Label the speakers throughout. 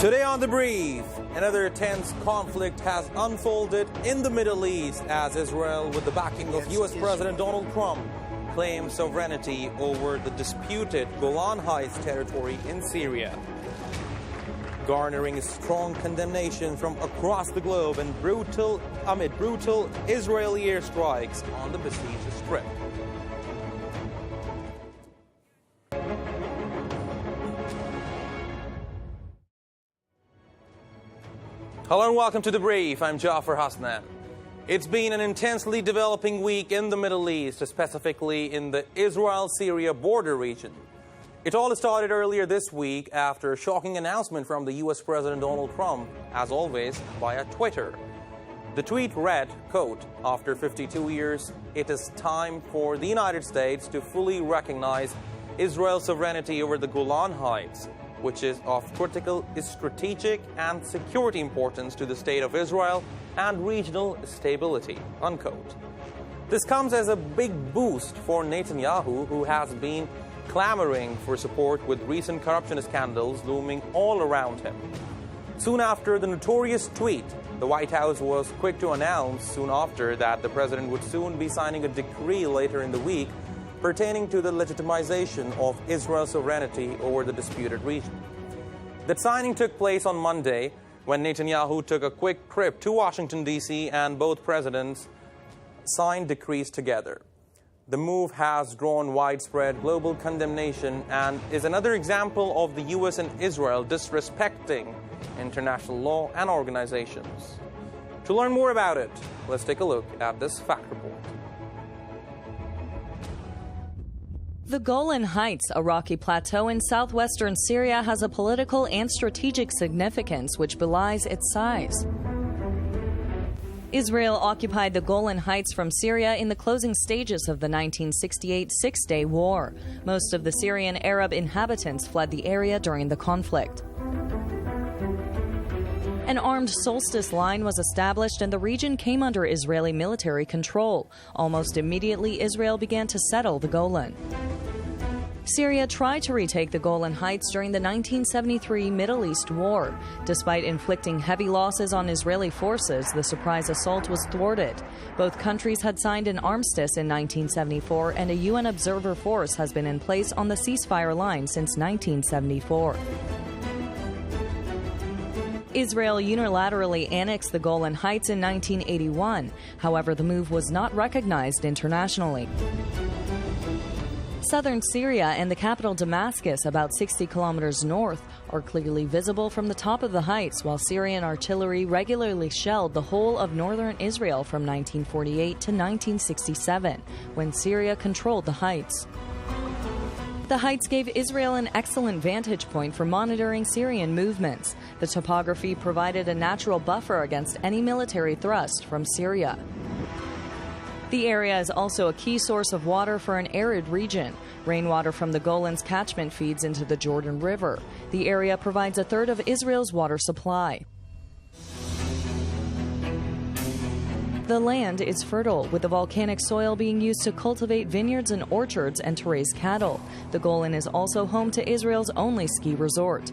Speaker 1: Today on The Brief, another tense conflict has unfolded in the Middle East as Israel, with the backing of U.S. President Donald Trump, claims sovereignty over the disputed Golan Heights territory in Syria, garnering strong condemnation from across the globe and amid brutal Israeli airstrikes on the besieged Strip. Hello and welcome to The Brief. I'm Jaffar Hasnain. It's been an intensely developing week in the Middle East, specifically in the Israel-Syria border region. It all started earlier this week after a shocking announcement from the U.S. President Donald Trump, as always, via Twitter. The tweet read, quote, "After 52 years, it is time for the United States to fully recognize Israel's sovereignty over the Golan Heights, which is of critical strategic and security importance to the state of Israel and regional stability," unquote. This comes as a big boost for Netanyahu, who has been clamoring for support with recent corruption scandals looming all around him. Soon after the notorious tweet, the White House was quick to announce soon after that the president would soon be signing a decree later in the week pertaining to the legitimization of Israel's sovereignty over the disputed region. That signing took place on Monday when Netanyahu took a quick trip to Washington, D.C., and both presidents signed decrees together. The move has drawn widespread global condemnation and is another example of the U.S. and Israel disrespecting international law and organizations. To learn more about it, let's take a look at this fact report.
Speaker 2: The Golan Heights, a rocky plateau in southwestern Syria, has a political and strategic significance which belies its size. Israel occupied the Golan Heights from Syria in the closing stages of the 1968 Six-Day War. Most of the Syrian Arab inhabitants fled the area during the conflict. An armed solstice line was established and the region came under Israeli military control. Almost immediately, Israel began to settle the Golan. Syria tried to retake the Golan Heights during the 1973 Middle East War. Despite inflicting heavy losses on Israeli forces, the surprise assault was thwarted. Both countries had signed an armistice in 1974, and a UN observer force has been in place on the ceasefire line since 1974. Israel unilaterally annexed the Golan Heights in 1981. However, the move was not recognized internationally. Southern Syria and the capital Damascus, about 60 kilometers north, are clearly visible from the top of the heights, while Syrian artillery regularly shelled the whole of northern Israel from 1948 to 1967, when Syria controlled the heights. The heights gave Israel an excellent vantage point for monitoring Syrian movements. The topography provided a natural buffer against any military thrust from Syria. The area is also a key source of water for an arid region. Rainwater from the Golan's catchment feeds into the Jordan River. The area provides a third of Israel's water supply. The land is fertile, with the volcanic soil being used to cultivate vineyards and orchards and to raise cattle. The Golan is also home to Israel's only ski resort.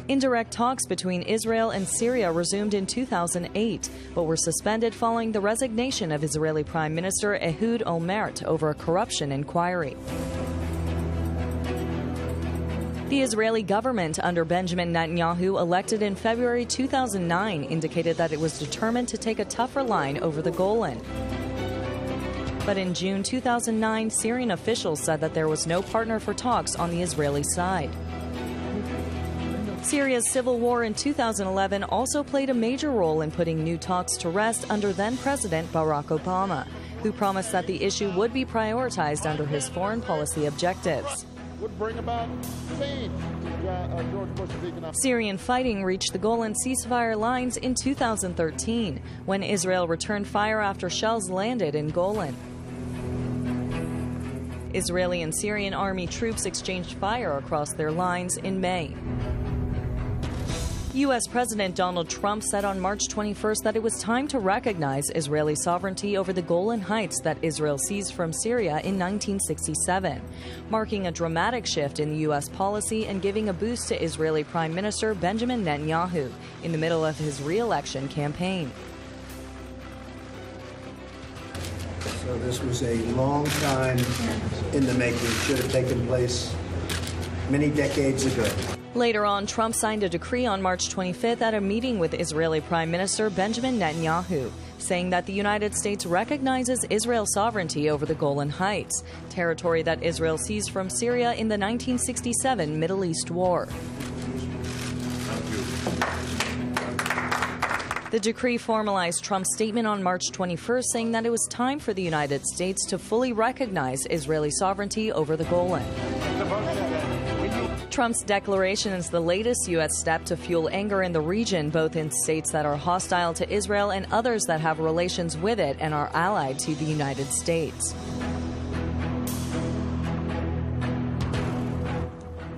Speaker 2: Indirect talks between Israel and Syria resumed in 2008, but were suspended following the resignation of Israeli Prime Minister Ehud Olmert over a corruption inquiry. The Israeli government under Benjamin Netanyahu, elected in February 2009, indicated that it was determined to take a tougher line over the Golan. But in June 2009, Syrian officials said that there was no partner for talks on the Israeli side. Syria's civil war in 2011 also played a major role in putting new talks to rest under then-President Barack Obama, who promised that the issue would be prioritized under his foreign policy objectives.
Speaker 3: Would bring about change. George Bush's economic.
Speaker 2: Syrian fighting reached the Golan ceasefire lines in 2013, when Israel returned fire after shells landed in Golan. Israeli and Syrian army troops exchanged fire across their lines in May. U.S. President Donald Trump said on March 21st that it was time to recognize Israeli sovereignty over the Golan Heights that Israel seized from Syria in 1967, marking a dramatic shift in the U.S. policy and giving a boost to Israeli Prime Minister Benjamin Netanyahu in the middle of his re-election campaign.
Speaker 4: So this was a long time in the making. It should have taken place many decades ago.
Speaker 2: Later on, Trump signed a decree on March 25th at a meeting with Israeli Prime Minister Benjamin Netanyahu, saying that the United States recognizes Israel's sovereignty over the Golan Heights, territory that Israel seized from Syria in the 1967 Middle East War. The decree formalized Trump's statement on March 21st, saying that it was time for the United States to fully recognize Israeli sovereignty over the Golan. Trump's declaration is the latest U.S. step to fuel anger in the region, both in states that are hostile to Israel and others that have relations with it and are allied to the United States.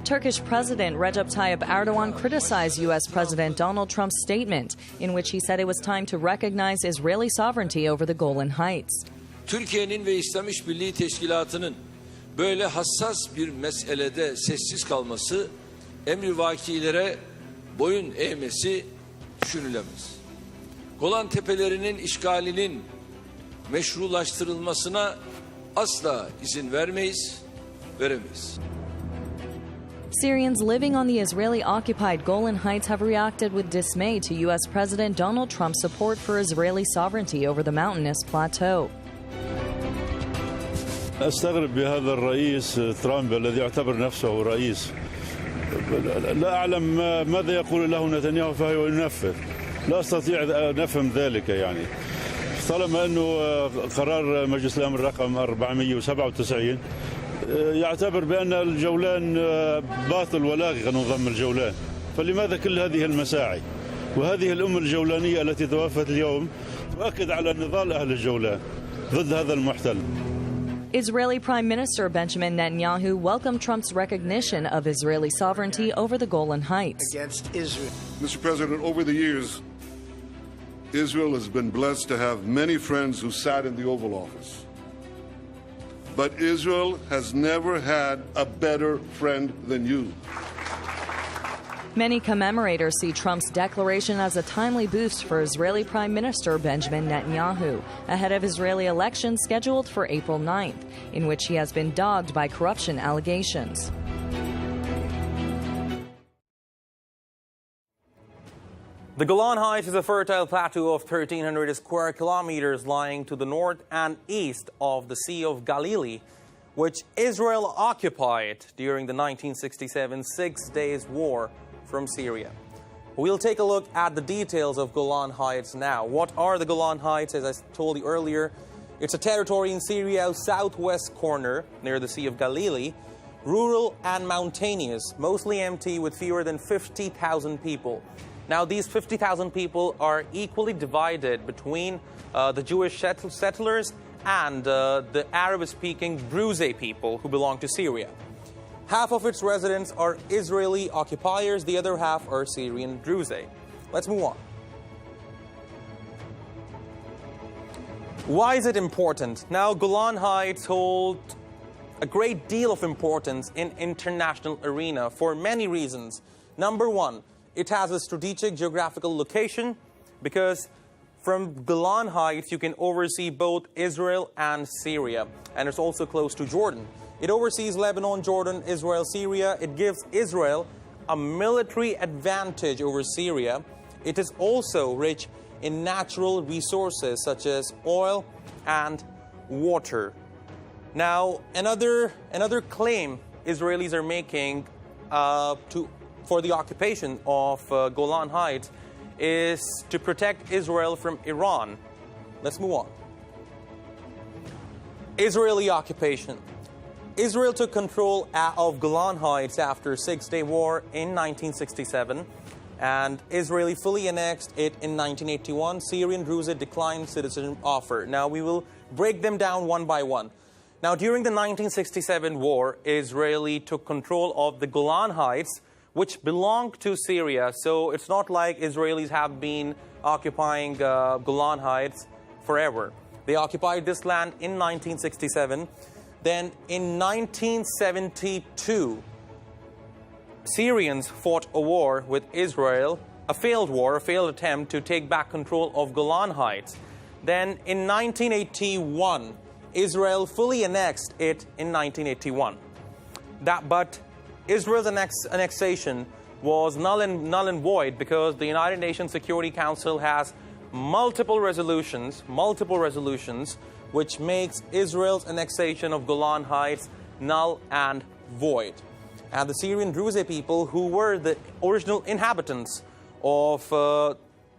Speaker 2: Turkish President Recep Tayyip Erdogan criticized U.S. President Donald Trump's statement, in which he said it was time to recognize Israeli sovereignty over the Golan Heights.
Speaker 5: Türkiye'nin ve İslam İşbirliği Teşkilatı'nın böyle hassas bir meselede sessiz kalması, emrivakilere boyun eğmesi düşünülemez. Golan Tepelerinin işgalinin meşrulaştırılmasına asla izin veremeyiz.
Speaker 2: Syrians living on the Israeli-occupied Golan Heights have reacted with dismay to U.S. President Donald Trump's support for Israeli sovereignty over the mountainous plateau.
Speaker 6: أستغرب بهذا الرئيس ترامب الذي يعتبر نفسه رئيس. لا أعلم ماذا يقول له نتنياهو فهو ينفذ. لا أستطيع أن أفهم ذلك يعني. طالما أنه قرار مجلس الأمن رقم 497 يعتبر بأن الجولان باطل ولاغي نظام الجولان. فلماذا كل هذه المساعي؟ وهذه الأمة الجولانية التي توفت اليوم تؤكد على نضال أهل الجولان ضد هذا المحتل.
Speaker 2: Israeli Prime Minister Benjamin Netanyahu welcomed Trump's recognition of Israeli sovereignty over the Golan Heights.
Speaker 4: Against Israel.
Speaker 7: Mr. President, over the years, Israel has been blessed to have many friends who sat in the Oval Office. But Israel has never had a better friend than you.
Speaker 2: Many commemorators see Trump's declaration as a timely boost for Israeli Prime Minister Benjamin Netanyahu, ahead of Israeli elections scheduled for April 9th, in which he has been dogged by corruption allegations.
Speaker 1: The Golan Heights is a fertile plateau of 1,300 square kilometers lying to the north and east of the Sea of Galilee, which Israel occupied during the 1967 Six Days War from Syria. We'll take a look at the details of Golan Heights now. What are the Golan Heights? As I told you earlier, it's a territory in Syria's southwest corner near the Sea of Galilee, rural and mountainous, mostly empty with fewer than 50,000 people. Now, these 50,000 people are equally divided between the Jewish settlers and the Arabic-speaking Druze people who belong to Syria. Half of its residents are Israeli occupiers, the other half are Syrian Druze. Let's move on. Why is it important? Now, Golan Heights hold a great deal of importance in international arena for many reasons. Number one, it has a strategic geographical location because from Golan Heights you can oversee both Israel and Syria, and it's also close to Jordan. It oversees Lebanon, Jordan, Israel, Syria. It gives Israel a military advantage over Syria. It is also rich in natural resources such as oil and water. Now, another claim Israelis are making for the occupation of Golan Heights is to protect Israel from Iran. Let's move on. Israeli occupation. Israel took control of Golan Heights after Six-Day War in 1967, and Israeli fully annexed it in 1981. Syrian Druze declined citizenship offer. Now we will break them down one by one. Now, during the 1967 war, Israeli took control of the Golan Heights, which belong to Syria. So it's not like Israelis have been occupying Golan Heights forever. They occupied this land in 1967. Then in 1972, Syrians fought a war with Israel, a failed war, a failed attempt to take back control of Golan Heights. Then in 1981, Israel fully annexed it in 1981. But Israel's annexation was null and void because the United Nations Security Council has multiple resolutions, which makes Israel's annexation of Golan Heights null and void. And the Syrian Druze people, who were the original inhabitants of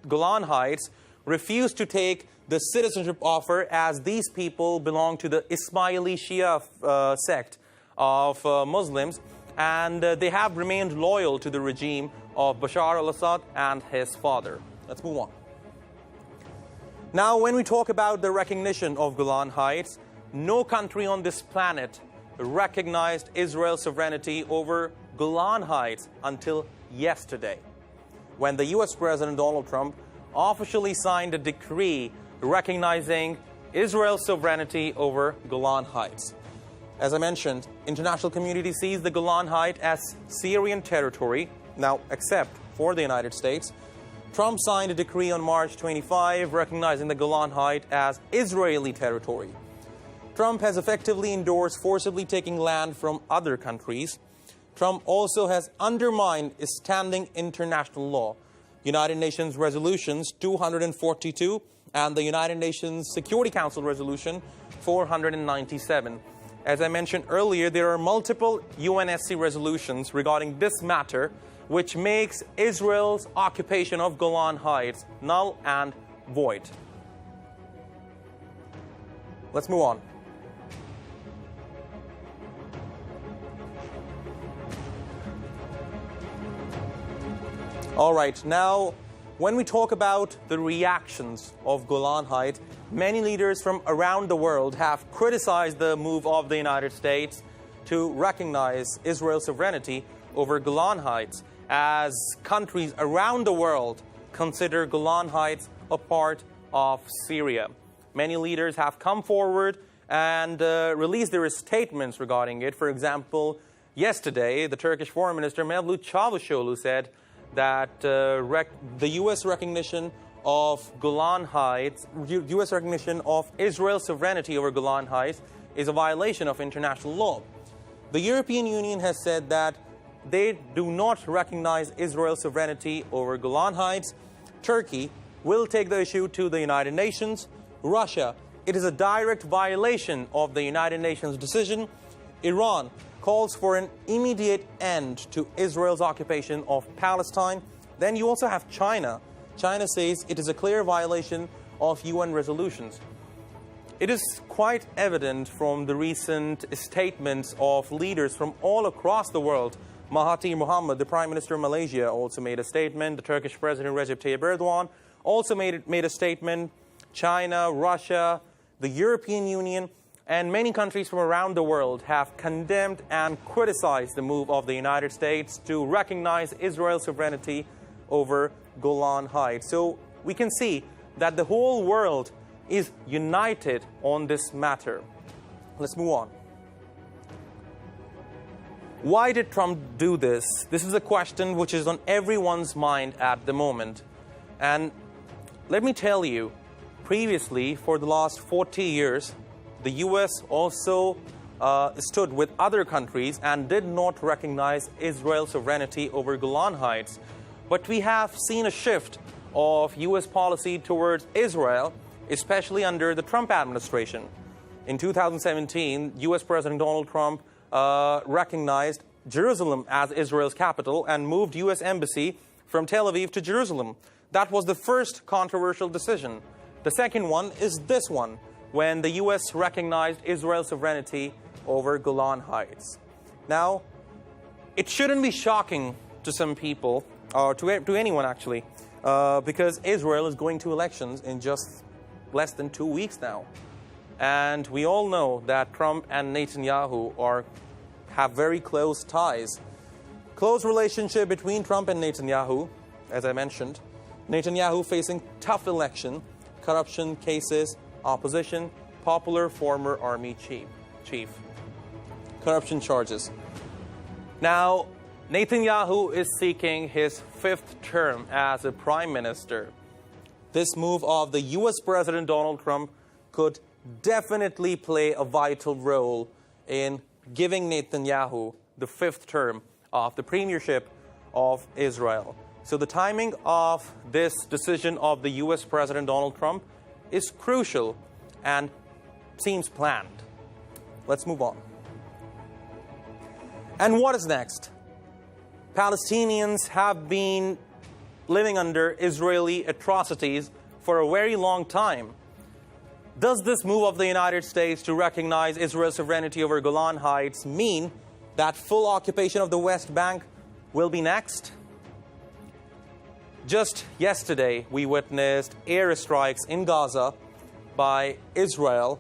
Speaker 1: Golan Heights, refused to take the citizenship offer, as these people belong to the Ismaili Shia sect of Muslims, and they have remained loyal to the regime of Bashar al-Assad and his father. Let's move on. Now, when we talk about the recognition of Golan Heights, no country on this planet recognized Israel's sovereignty over Golan Heights until yesterday, when the US President Donald Trump officially signed a decree recognizing Israel's sovereignty over Golan Heights. As I mentioned, international community sees the Golan Heights as Syrian territory, now except for the United States. Trump signed a decree on March 25 recognizing the Golan Heights as Israeli territory. Trump has effectively endorsed forcibly taking land from other countries. Trump also has undermined standing international law, United Nations Resolutions 242 and the United Nations Security Council Resolution 497. As I mentioned earlier, there are multiple UNSC resolutions regarding this matter, which makes Israel's occupation of Golan Heights null and void. Let's move on. All right, now, when we talk about the reactions of Golan Heights, many leaders from around the world have criticized the move of the United States to recognize Israel's sovereignty over Golan Heights, as countries around the world consider Golan Heights a part of Syria. Many leaders have come forward and released their statements regarding it. For example, yesterday, the Turkish Foreign Minister Mevlut Çavuşoğlu said that the U.S. recognition of Golan Heights, U.S. recognition of Israel's sovereignty over Golan Heights is a violation of international law. The European Union has said that they do not recognize Israel's sovereignty over Golan Heights. Turkey will take the issue to the United Nations. Russia, it is a direct violation of the United Nations decision. Iran calls for an immediate end to Israel's occupation of Palestine. Then you also have China. China says it is a clear violation of UN resolutions. It is quite evident from the recent statements of leaders from all across the world. Mahathir Mohamad, the Prime Minister of Malaysia, also made a statement. The Turkish President Recep Tayyip Erdogan also made a statement. China, Russia, the European Union, and many countries from around the world have condemned and criticized the move of the United States to recognize Israel's sovereignty over Golan Heights. So we can see that the whole world is united on this matter. Let's move on. Why did Trump do this? This is a question which is on everyone's mind at the moment. And let me tell you, previously, for the last 40 years, the U.S. also stood with other countries and did not recognize Israel's sovereignty over Golan Heights. But we have seen a shift of U.S. policy towards Israel, especially under the Trump administration. In 2017, U.S. President Donald Trump recognized Jerusalem as Israel's capital and moved U.S. Embassy from Tel Aviv to Jerusalem. That was the first controversial decision. The second one is this one, when the U.S. recognized Israel's sovereignty over Golan Heights. Now, it shouldn't be shocking to some people, or to anyone actually, because Israel is going to elections in just less than 2 weeks now. And we all know that Trump and Netanyahu have very close ties. close relationship between Trump and Netanyahu, as I mentioned. Netanyahu facing tough election, corruption cases, opposition, popular former army chief. Corruption charges. Now, Netanyahu is seeking his 5th term as a prime minister. This move of the U.S. President Donald Trump could definitely play a vital role in giving Netanyahu the 5th term of the premiership of Israel. So the timing of this decision of the U.S. President Donald Trump is crucial and seems planned. Let's move on. And what is next? Palestinians have been living under Israeli atrocities for a very long time. Does this move of the United States to recognize Israel's sovereignty over Golan Heights mean that full occupation of the West Bank will be next? Just yesterday, we witnessed airstrikes in Gaza by Israel,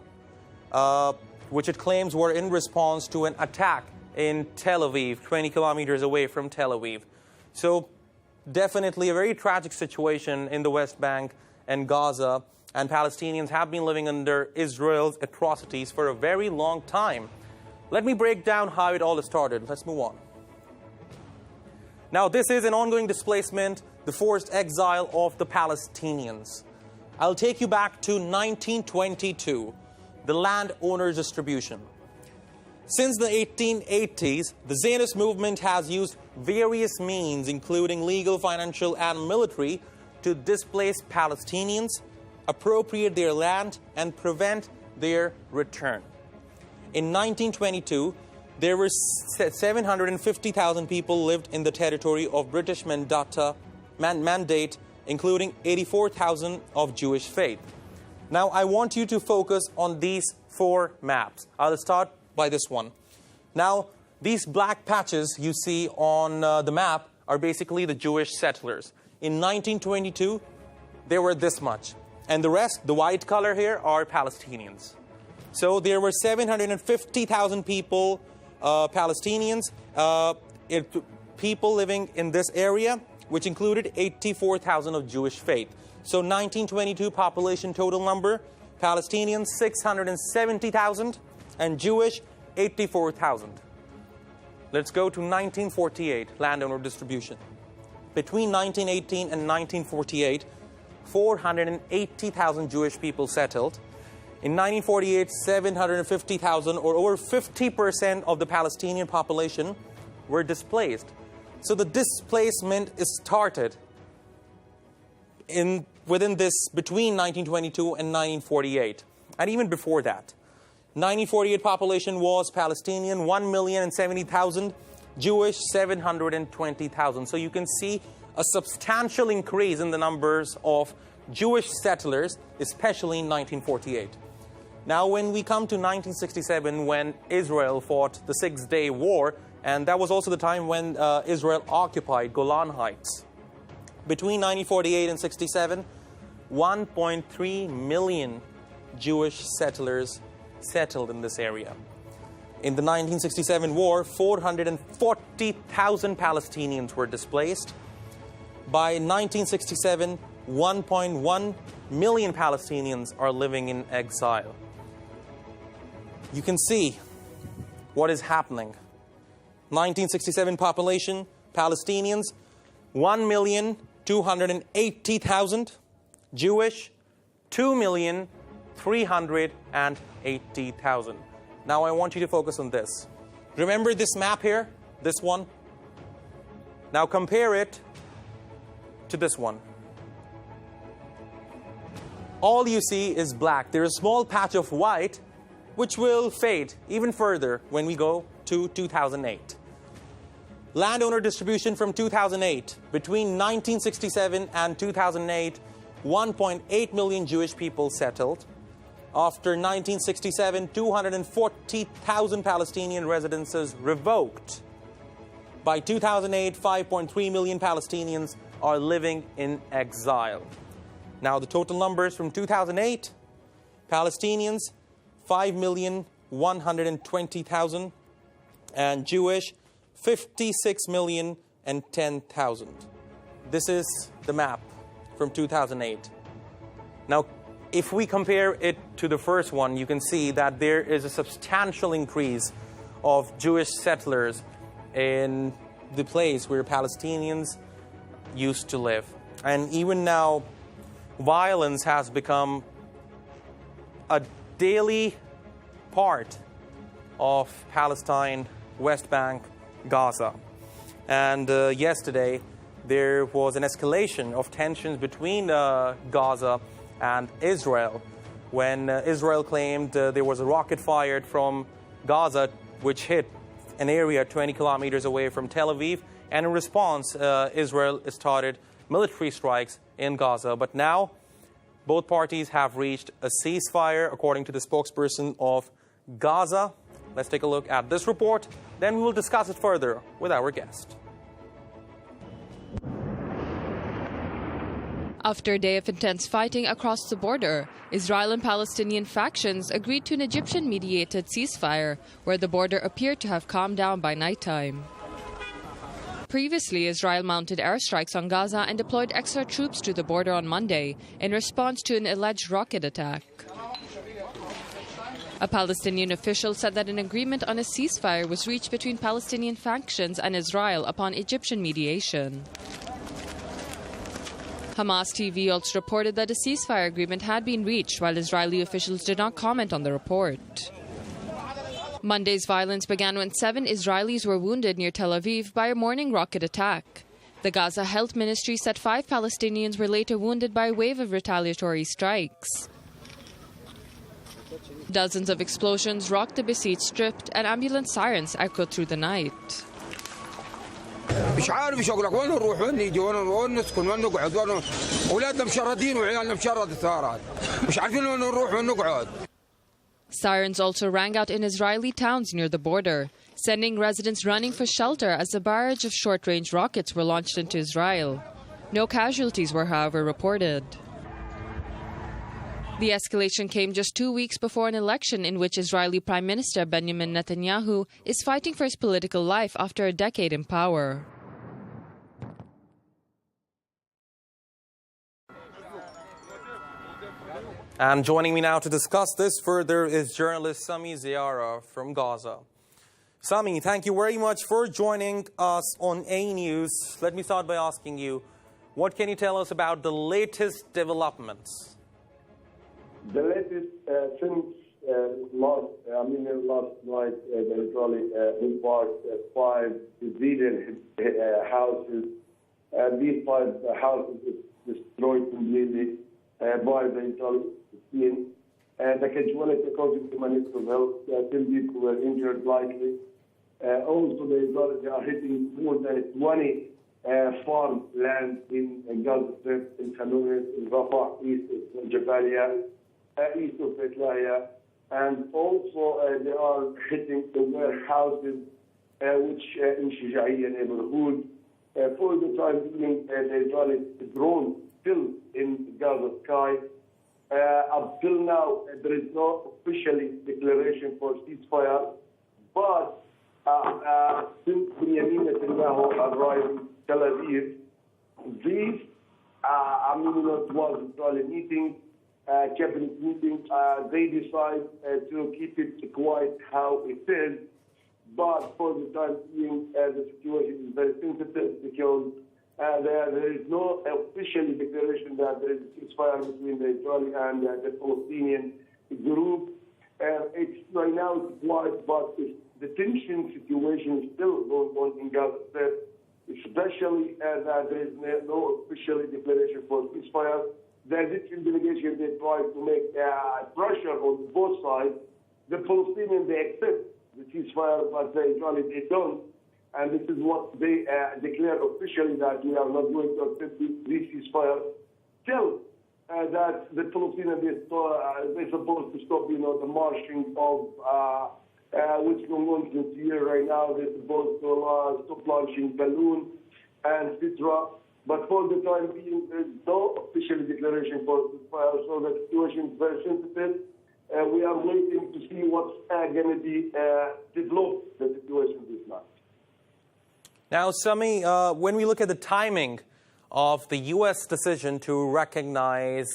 Speaker 1: which it claims were in response to an attack in Tel Aviv, 20 kilometers away from Tel Aviv. So definitely a very tragic situation in the West Bank and Gaza, and Palestinians have been living under Israel's atrocities for a very long time. Let me break down how it all started. Let's move on. Now, this is an ongoing displacement, the forced exile of the Palestinians. I'll take you back to 1922, the landowners' distribution. Since the 1880s, the Zionist movement has used various means, including legal, financial, and military, to displace Palestinians, appropriate their land, and prevent their return. In 1922, there were 750,000 people lived in the territory of British Mandate, including 84,000 of Jewish faith. Now, I want you to focus on these 4 maps. I'll start by this one. Now, these black patches you see on the map are basically the Jewish settlers. In 1922, there were this much. And the rest, the white color here, are Palestinians. So there were 750,000 people, Palestinians, people living in this area, which included 84,000 of Jewish faith. So 1922 population total number, Palestinians 670,000 and Jewish 84,000. Let's go to 1948, landowner distribution. Between 1918 and 1948, 480,000 Jewish people settled. In 1948, 750,000, or over 50% of the Palestinian population, were displaced. So the displacement is started within this, between 1922 and 1948, and even before that. 1948 population was Palestinian 1,070,000, Jewish 720,000. So you can see a substantial increase in the numbers of Jewish settlers, especially in 1948. Now, when we come to 1967, when Israel fought the Six-Day War, and that was also the time when Israel occupied Golan Heights. Between 1948 and 67, 1.3 million Jewish settlers settled in this area. In the 1967 war, 440,000 Palestinians were displaced. By 1967, 1.1 million Palestinians are living in exile. You can see what is happening. 1967 population, Palestinians, 1,280,000. Jewish, 2,380,000. Now I want you to focus on this. Remember this map here? This one? Now compare it to this one. All you see is black. There is a small patch of white, which will fade even further when we go to 2008. Landowner distribution from 2008. Between 1967 and 2008, 1.8 million Jewish people settled. After 1967, 240,000 Palestinian residences revoked. By 2008, 5.3 million Palestinians are living in exile. Now, the total numbers from 2008, Palestinians, 5,120,000, and Jewish, 56,010,000. This is the map from 2008. Now, if we compare it to the first one, you can see that there is a substantial increase of Jewish settlers in the place where Palestinians used to live. And even now, violence has become a daily part of Palestine, West Bank, Gaza. And yesterday, there was an escalation of tensions between Gaza and Israel when Israel claimed there was a rocket fired from Gaza which hit an area 20 kilometers away from Tel Aviv. And in response, Israel started military strikes in Gaza. But now, both parties have reached a ceasefire, according to the spokesperson of Gaza. Let's take a look at this report. Then we will discuss it further with our guest.
Speaker 8: After a day of intense fighting across the border, Israel and Palestinian factions agreed to an Egyptian-mediated ceasefire, where the border appeared to have calmed down by nighttime. Previously, Israel mounted airstrikes on Gaza and deployed extra troops to the border on Monday in response to an alleged rocket attack. A Palestinian official said that an agreement on a ceasefire was reached between Palestinian factions and Israel upon Egyptian mediation. Hamas TV also reported that a ceasefire agreement had been reached, while Israeli officials did not comment on the report. Monday's violence began when 7 Israelis were wounded near Tel Aviv by a morning rocket attack. The Gaza Health Ministry said 5 Palestinians were later wounded by a wave of retaliatory strikes. Dozens of explosions rocked the besieged strip, and ambulance sirens echoed through the night.
Speaker 9: مش عارف ايش اقول لك وين نروح وين نيجي وين نسكن وين نقعد وين اولادنا مشردين وعيالنا مشرد الثارات مش عارفين وين نروح وين نقعد.
Speaker 8: Sirens also rang out in Israeli towns near the border, sending residents running for shelter as a barrage of short-range rockets were launched into Israel. No casualties were, however, reported. The escalation came just 2 weeks before an election in which Israeli Prime Minister Benjamin Netanyahu is fighting for his political life after a decade in power.
Speaker 1: And joining me now to discuss this further is journalist Sami Ziyara from Gaza. Sami, thank you very much for joining us on ANews. Let me start by asking you, what can you tell us about the latest developments?
Speaker 10: The latest since last night, the Israeli embarked 5 civilian houses. These 5 houses were destroyed completely by the Israeli team. The casualty, according to Minister of Health, 10 people were injured lightly. Also, the Israelis are hitting more than 20 farm land in Gaza Strip, in Khan Younis, in Rafah, east of Jabalia, east of Betlaya, and also they are hitting the warehouses which in Shijaiya neighborhood. For the time being, the Israeli drone still in Gaza sky. Up till now, there is no official declaration for ceasefire, but since Benjamin Netanyahu arrived in Tel Aviv, this was Israeli meeting, cabinet meeting. They decide to keep it quiet how it is, but for the time being, the situation is very sensitive because there is no official declaration that there is a ceasefire between the Israeli and the Palestinian group. It's right now it's quiet, but the tension situation is still going on in Gaza, especially that there is no official declaration for ceasefire. The Egyptian delegation, they try to make pressure on both sides. The Palestinians, they accept the ceasefire, but the Israelis, they don't. And this is what they declared officially, that we are not going to accept this ceasefire till that the Palestinians, they're supposed to stop, the marching of which is going on this year right now. They're supposed to stop launching balloons and etc. But for the time being, there is no official declaration for ceasefire, so the situation is very sensitive. We are waiting to see what's going to be developed, the situation this night.
Speaker 1: Now, Sami, when we look at the timing of the U.S. decision to recognize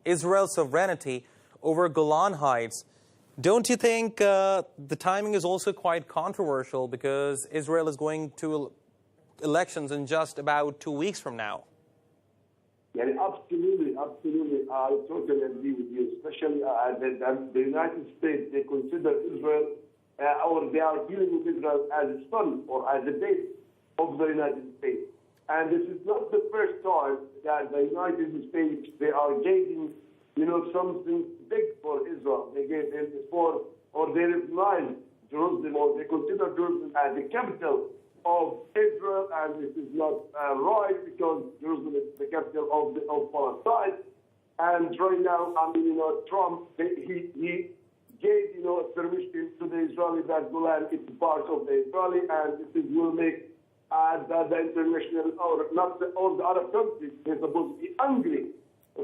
Speaker 1: Israel's sovereignty over Golan Heights, don't you think the timing is also quite controversial because Israel is going to elections in just about 2 weeks from now?
Speaker 10: Yeah, absolutely. I totally agree with you, especially the United States, they consider Israel, or they are dealing with Israel as a son or as a base of the United States. And this is not the first time that the United States, they are giving, something big for Israel. They gave them before, or they recognize Jerusalem, or they consider Jerusalem as the capital of Israel, and this is not right because Jerusalem is the capital of Palestine. And right now, Trump, he gave, permission to the Israeli that Golan is part of the Israeli, and this will make the international, or not all the Arab countries, they're supposed to be angry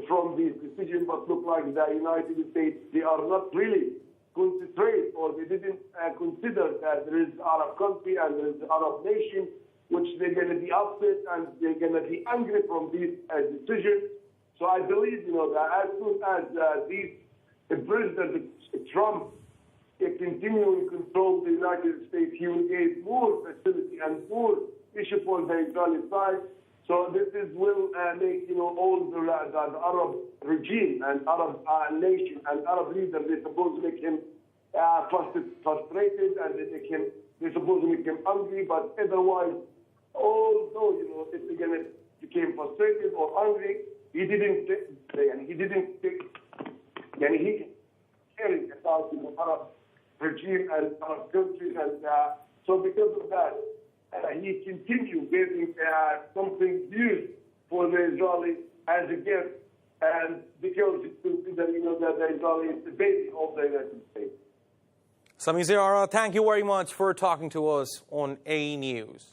Speaker 10: from this decision, but look like the United States, they are not really concentrate, or they didn't consider that there is Arab country and there is Arab nation, which they're going to be upset and they're going to be angry from this decision. So I believe, that as soon as President Trump continue to control the United States, he will give more facility and more issue for the Israeli side. So this will make, all the Arab regime and Arab nation and Arab leaders, they're supposed to make him frustrated, and they're supposed to make him angry. But otherwise, although, if they're going to become frustrated or angry, he didn't caring about the Arab regime and Arab countries. And so because of that, he continued giving something used for the Israeli as a gift, and because it's considered, that the Israeli is the base of the United States.
Speaker 1: Sami Ziyara, thank you very much for talking to us on ANews.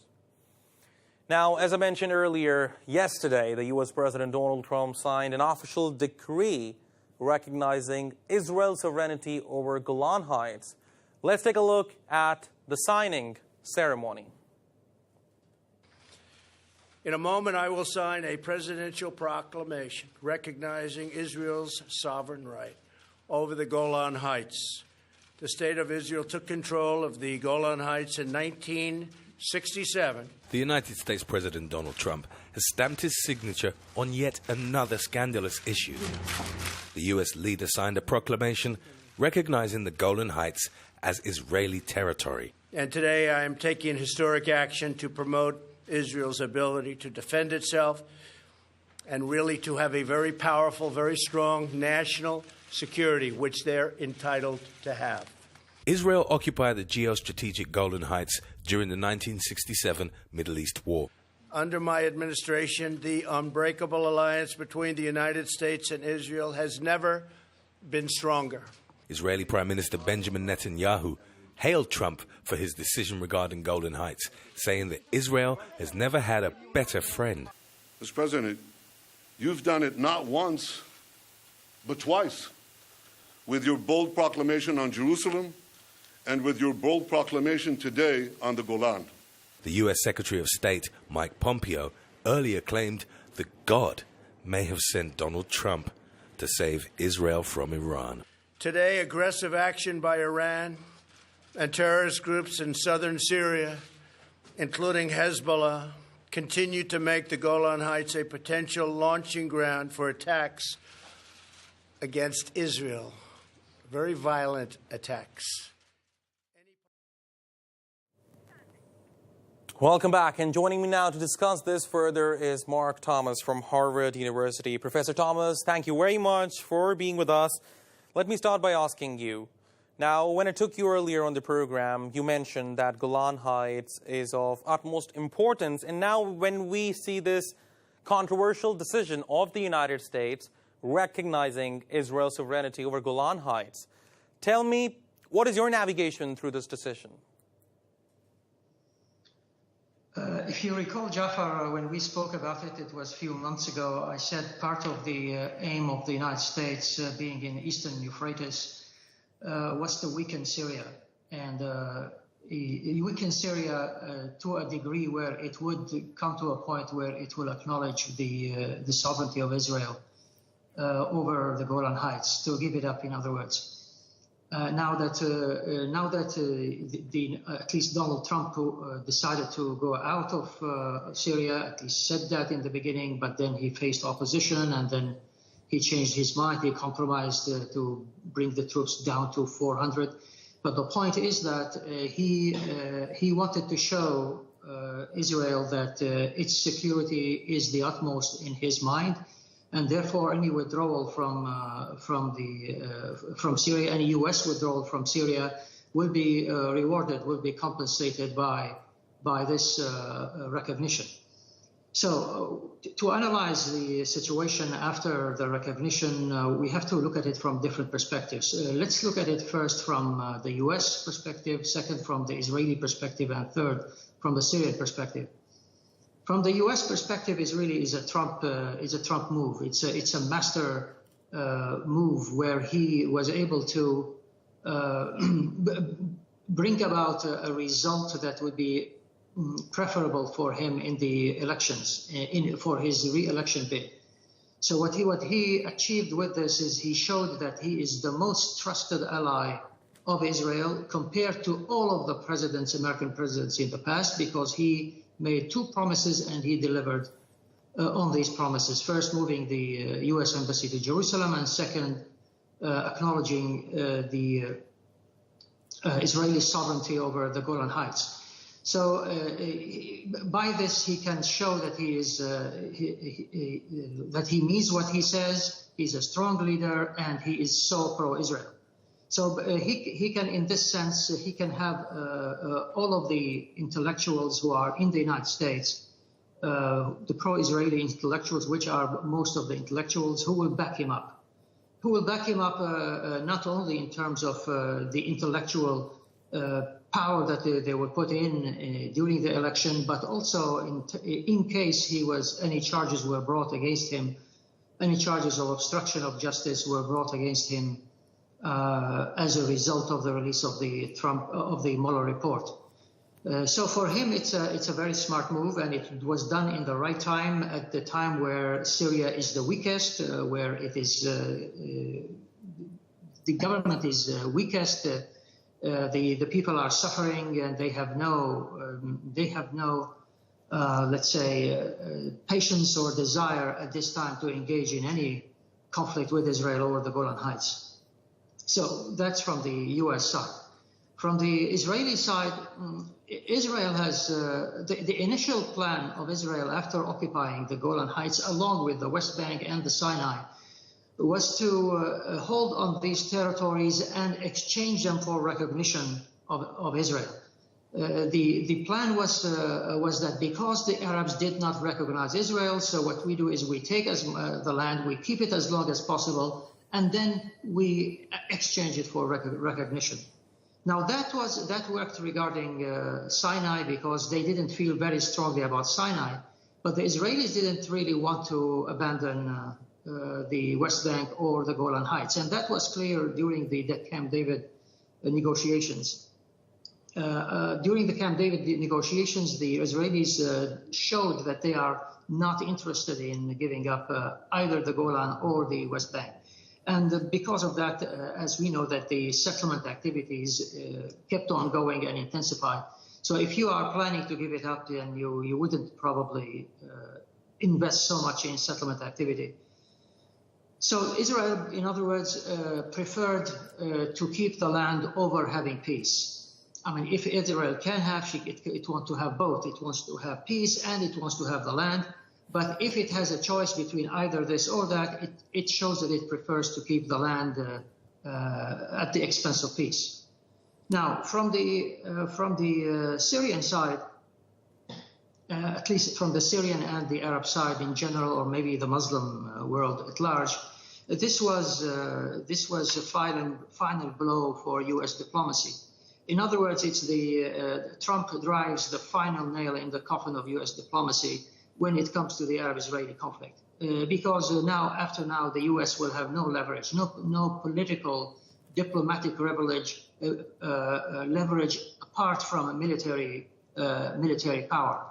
Speaker 1: Now, as I mentioned earlier, yesterday, the U.S. President Donald Trump signed an official decree recognizing Israel's sovereignty over Golan Heights. Let's take a look at the signing ceremony.
Speaker 11: In a moment, I will sign a presidential proclamation recognizing Israel's sovereign right over the Golan Heights. The state of Israel took control of the Golan Heights in 1967.
Speaker 12: The United States President Donald Trump has stamped his signature on yet another scandalous issue. The U.S. leader signed a proclamation recognizing the Golan Heights as Israeli territory.
Speaker 11: And today I am taking historic action to promote Israel's ability to defend itself and really to have a very powerful, very strong national security, which they're entitled to have.
Speaker 12: Israel occupied the geostrategic Golan Heights during the 1967 Middle East War.
Speaker 11: Under my administration, the unbreakable alliance between the United States and Israel has never been stronger.
Speaker 12: Israeli Prime Minister Benjamin Netanyahu hailed Trump for his decision regarding Golan Heights, saying that Israel has never had a better friend.
Speaker 7: Mr. President, you've done it not once, but twice, with your bold proclamation on Jerusalem and with your bold proclamation today on the Golan.
Speaker 12: The U.S. Secretary of State, Mike Pompeo, earlier claimed that God may have sent Donald Trump to save Israel from Iran.
Speaker 11: Today, aggressive action by Iran and terrorist groups in southern Syria, including Hezbollah, continue to make the Golan Heights a potential launching ground for attacks against Israel. Very violent attacks.
Speaker 1: Welcome back, and joining me now to discuss this further is Mark Tomass from Harvard University. Professor Tomass, thank you very much for being with us. Let me start by asking you, now, when I took you earlier on the program, you mentioned that Golan Heights is of utmost importance, and now when we see this controversial decision of the United States recognizing Israel's sovereignty over Golan Heights, tell me, what is your navigation through this decision?
Speaker 13: If you recall, Jaffar, when we spoke about it, it was a few months ago, I said part of the aim of the United States being in eastern Euphrates was to weaken Syria. And weaken Syria to a degree where it would come to a point where it will acknowledge the sovereignty of Israel over the Golan Heights, to give it up, in other words. Now that at least Donald Trump decided to go out of Syria, at least said that in the beginning, but then he faced opposition and then he changed his mind. He compromised to bring the troops down to 400. But the point is that he wanted to show Israel that its security is the utmost in his mind, and therefore any withdrawal from Syria, any U.S. withdrawal from Syria, will be rewarded, will be compensated by this recognition. So to analyze the situation after the recognition, we have to look at it from different perspectives. Let's look at it first from the U.S. perspective, second from the Israeli perspective, and third from the Syrian perspective. From the U.S. perspective, is a Trump move. It's a master move where he was able to bring about a result that would be preferable for him in the elections, for his re-election bid. So what he achieved with this is he showed that he is the most trusted ally of Israel compared to all of the American presidents in the past, because he made two promises and he delivered on these promises. First, moving the U.S. embassy to Jerusalem, and second, acknowledging the Israeli sovereignty over the Golan Heights. So by this, he can show that that he means what he says. He's a strong leader, and he is so pro-Israel. So he can, in this sense, he can have all of the intellectuals who are in the United States, the pro-Israeli intellectuals, which are most of the intellectuals, who will back him up. Who will back him up not only in terms of the intellectual power that they were put in during the election, but also in case any charges were brought against him, any charges of obstruction of justice were brought against him as a result of the release of the Mueller report. So for him, it's a very smart move, and it was done in the right time, at the time where Syria is the weakest, where it is the government is weakest. The people are suffering, and they have no let's say, patience or desire at this time to engage in any conflict with Israel over the Golan Heights. So that's from the U.S. side. From the Israeli side, Israel has the initial plan of Israel after occupying the Golan Heights, along with the West Bank and the Sinai, was to hold on these territories and exchange them for recognition of Israel. The plan was that because the Arabs did not recognize Israel, so what we do is we take the land, we keep it as long as possible, and then we exchange it for recognition. Now that worked regarding Sinai, because they didn't feel very strongly about Sinai, but the Israelis didn't really want to abandon the West Bank or the Golan Heights, and that was clear during the Camp David negotiations. During the Camp David negotiations, the Israelis showed that they are not interested in giving up either the Golan or the West Bank. And because of that, as we know, that the settlement activities kept on going and intensified. So if you are planning to give it up, then you wouldn't probably invest so much in settlement activity. So Israel, in other words, preferred to keep the land over having peace. I mean, if Israel can have, it wants to have both. It wants to have peace and it wants to have the land. But if it has a choice between either this or that, it shows that it prefers to keep the land at the expense of peace. Now, from the Syrian side, at least from the Syrian and the Arab side in general, or maybe the Muslim world at large, this was a final blow for U.S. diplomacy. In other words, it's Trump drives the final nail in the coffin of U.S. diplomacy when it comes to the Arab-Israeli conflict, because after now, the U.S. will have no leverage, no political diplomatic leverage apart from a military power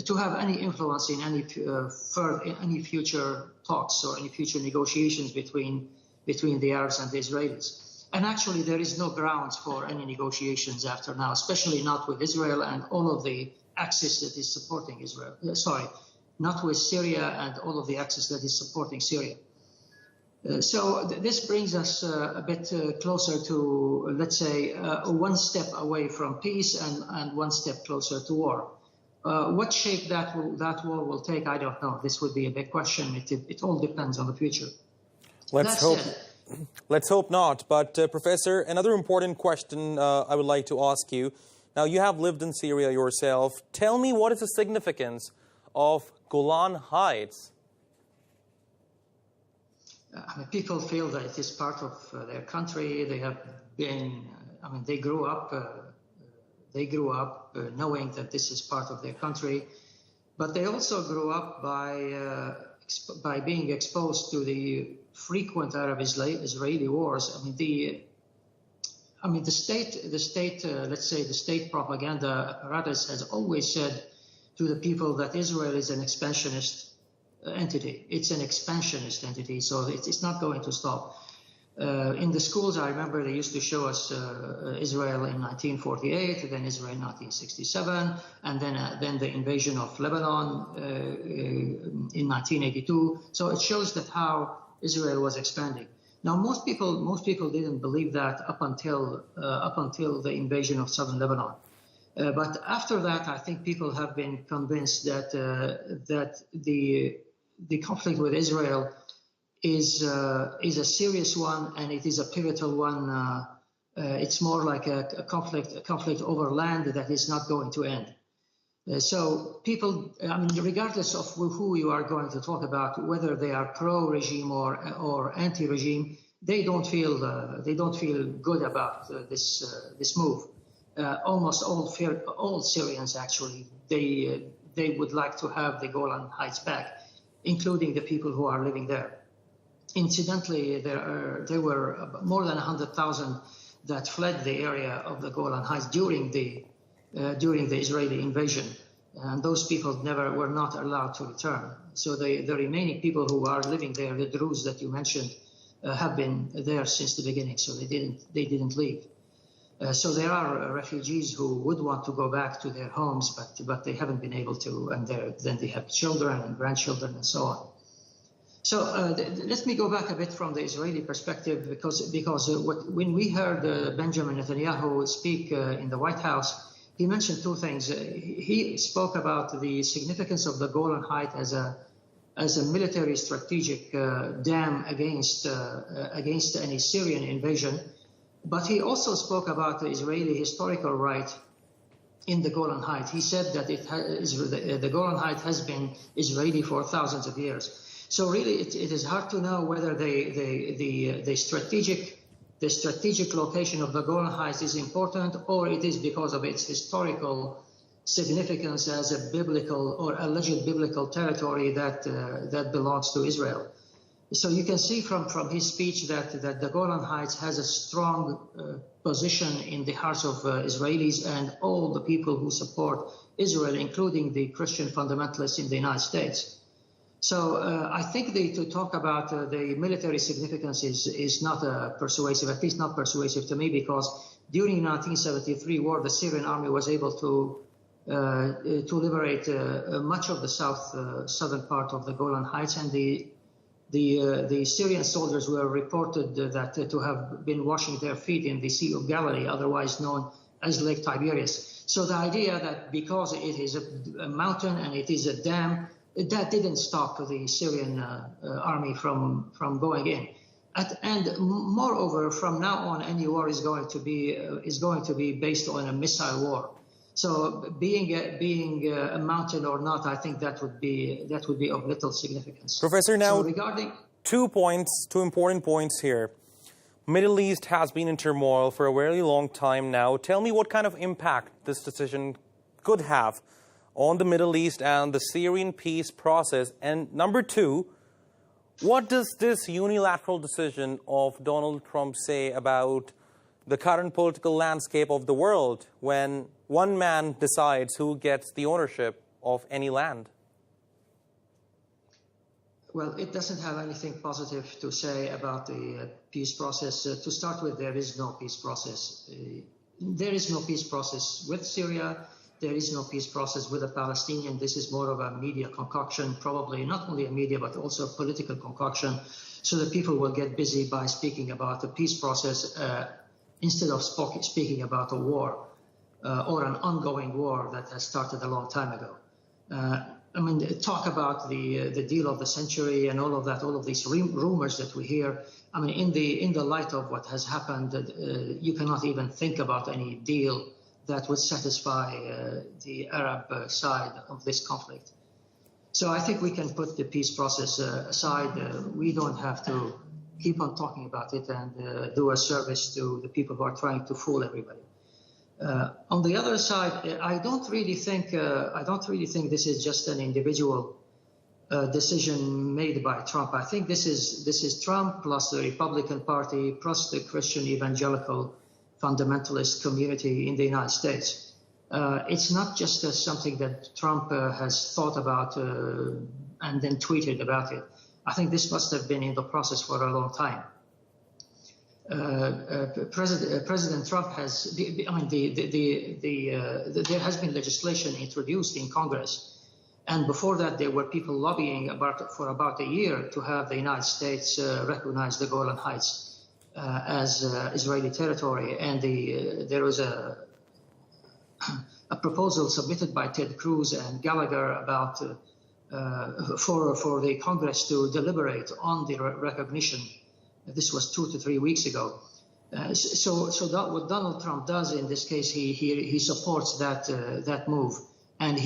Speaker 13: to have any influence in any future talks or any future negotiations between the Arabs and the Israelis. And actually, there is no grounds for any negotiations after now, especially not with Israel and all of the axis that is supporting Israel. Not with Syria and all of the axis that is supporting Syria. So this brings us a bit closer to, let's say, one step away from peace and one step closer to war. What shape that war will take, I don't know. This would be a big question. It all depends on the future.
Speaker 1: Let's hope not. But Professor, another important question I would like to ask you. Now, you have lived in Syria yourself. Tell me, what is the significance of Golan Heights?
Speaker 13: People feel that it is part of their country. They have been, they grew up knowing that this is part of their country, but they also grew up by being exposed to the frequent Arab-Israeli wars. The state propaganda apparatus has always said to the people that Israel is an expansionist entity. It's an expansionist entity, so it's not going to stop. In the schools, I remember they used to show us Israel in 1948, then Israel in 1967, and then the invasion of Lebanon in 1982. So it shows that how Israel was expanding. Now, most people didn't believe that up until the invasion of southern Lebanon. But after that, I think people have been convinced that the conflict with Israel is a serious one, and it is a pivotal one. It's more like a conflict over land that is not going to end. So people, regardless of who you are going to talk about, whether they are pro-regime or anti-regime, they don't feel good about this move. Almost all Syrians, actually, they would like to have the Golan Heights back, including the people who are living there. Incidentally, there were more than 100,000 that fled the area of the Golan Heights during the Israeli invasion, and those people were not allowed to return. So the remaining people who are living there, the Druze that you mentioned, have been there since the beginning. So they didn't leave. So there are refugees who would want to go back to their homes, but they haven't been able to, and then they have children and grandchildren and so on. So let me go back a bit from the Israeli perspective, because when we heard Benjamin Netanyahu speak in the White House, he mentioned two things. He spoke about the significance of the Golan Heights as a military strategic dam against any Syrian invasion, but he also spoke about the Israeli historical right in the Golan Heights. He said that the Golan Heights has been Israeli for thousands of years. So really, it is hard to know whether the strategic location of the Golan Heights is important, or it is because of its historical significance as a biblical or alleged biblical territory that belongs to Israel. So you can see from his speech that the Golan Heights has a strong position in the hearts of Israelis and all the people who support Israel, including the Christian fundamentalists in the United States. So I think to talk about the military significance is not persuasive, at least not persuasive to me, because during the 1973 war, the Syrian army was able to liberate much of the southern part of the Golan Heights, and the Syrian soldiers were reported to have been washing their feet in the Sea of Galilee, otherwise known as Lake Tiberias. So the idea that because it is a mountain and it is a dam, that didn't stop the Syrian army from going in. And moreover, from now on, any war is going to be based on a missile war. So being a mountain or not, I think that would be of little significance.
Speaker 1: Professor, now
Speaker 13: so regarding
Speaker 1: 2 important points here. Middle East has been in turmoil for a very long time now. Tell me what kind of impact this decision could have on the Middle East and the Syrian peace process. And number 2, What does this unilateral decision of Donald Trump say about the current political landscape of the world when one man decides who gets the ownership of any land?
Speaker 13: Well, it doesn't have anything positive to say about the peace process. To start with, there is no peace process. There is no peace process with Syria. There is no peace process with the Palestinians. This is more of a media concoction, probably not only a media, but also a political concoction, so that people will get busy by speaking about the peace process instead of speaking about a war or an ongoing war that has started a long time ago. I mean, talk about the deal of the century and all of that, all of these rumors that we hear. I mean, in the light of what has happened, you cannot even think about any deal that would satisfy the Arab side of this conflict. So I think we can put the peace process aside. We don't have to keep on talking about it and do a service to the people who are trying to fool everybody. On the other side, I don't really think this is just an individual decision made by Trump. I think this is Trump plus the Republican Party plus the Christian evangelical fundamentalist community in the United States. It's not just something that Trump has thought about and then tweeted about it. I think this must have been in the process for a long time. President Trump has, there has been legislation introduced in Congress, and before that there were people lobbying for about a year to have the United States recognize the Golan Heights as Israeli territory, and there was a proposal submitted by Ted Cruz and Gallagher about for the Congress to deliberate on the recognition. This was 2 to 3 weeks ago. So what Donald Trump does in this case, he supports that move, and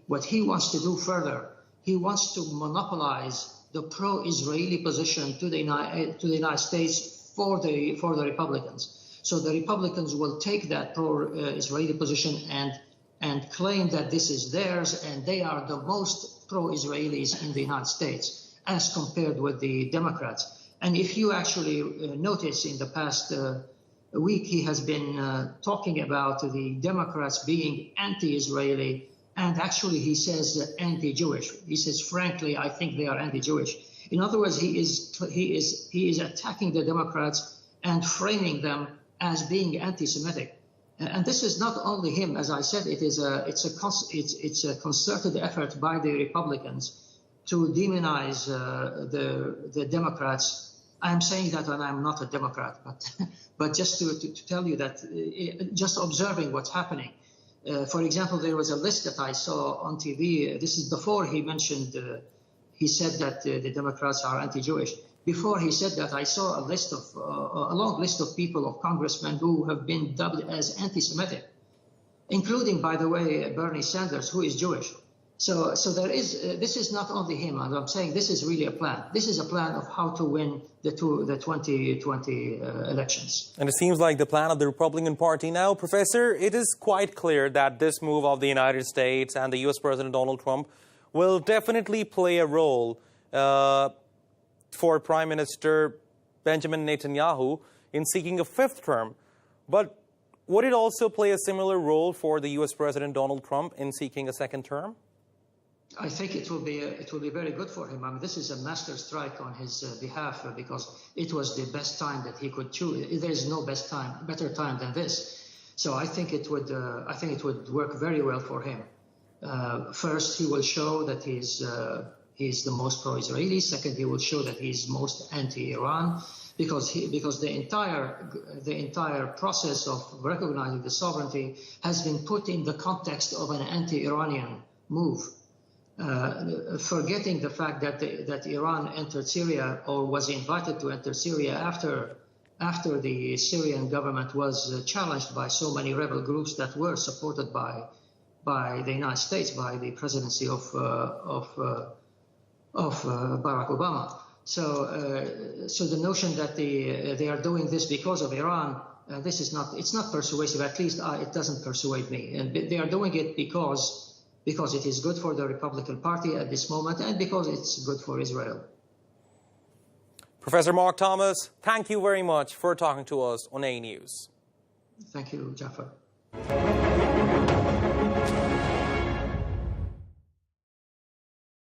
Speaker 13: what he wants to do further, he wants to monopolize the pro-Israeli position to the United States for the Republicans. So the Republicans will take that pro-Israeli position and claim that this is theirs, and they are the most pro-Israelis in the United States as compared with the Democrats. And if you actually notice in the past week, he has been talking about the Democrats being anti-Israeli, and actually he says anti-Jewish. He says, frankly, I think they are anti-Jewish. In other words, he is attacking the Democrats and framing them as being anti-Semitic. And this is not only him, as I said. It's a concerted effort by the Republicans to demonize the Democrats. I'm saying that when I'm not a Democrat, but just to tell you that, just observing what's happening. For example, there was a list that I saw on TV. This is before he mentioned. He said that the Democrats are anti-Jewish. Before he said that, I saw a long list of people, of congressmen who have been dubbed as anti-Semitic, including, by the way, Bernie Sanders, who is Jewish. So there is. This is not only him. And I'm saying this is really a plan. This is a plan of how to win the 2020 elections.
Speaker 1: And it seems like the plan of the Republican Party now, Professor. It is quite clear that this move of the United States and the U.S. President Donald Trump will definitely play a role for Prime Minister Benjamin Netanyahu in seeking a 5th term. But would it also play a similar role for the U.S. President Donald Trump in seeking a 2nd term?
Speaker 13: I think it will be very good for him. I mean, this is a master strike on his behalf because it was the best time that he could choose. There is no better time than this. So I think it would work very well for him. First, he will show that he's the most pro-Israeli. Second, he will show that he's most anti-Iran, because the entire process of recognizing the sovereignty has been put in the context of an anti-Iranian move. Forgetting the fact that Iran entered Syria, or was invited to enter Syria after the Syrian government was challenged by so many rebel groups that were supported by the United States, by the presidency of Barack Obama. So the notion that they are doing this because of Iran, it's not persuasive. At least it doesn't persuade me. And they are doing it because it is good for the Republican Party at this moment, and because it's good for Israel.
Speaker 1: Professor Mark Tomass, thank you very much for talking to us on ANews.
Speaker 13: Thank you, Jaffar.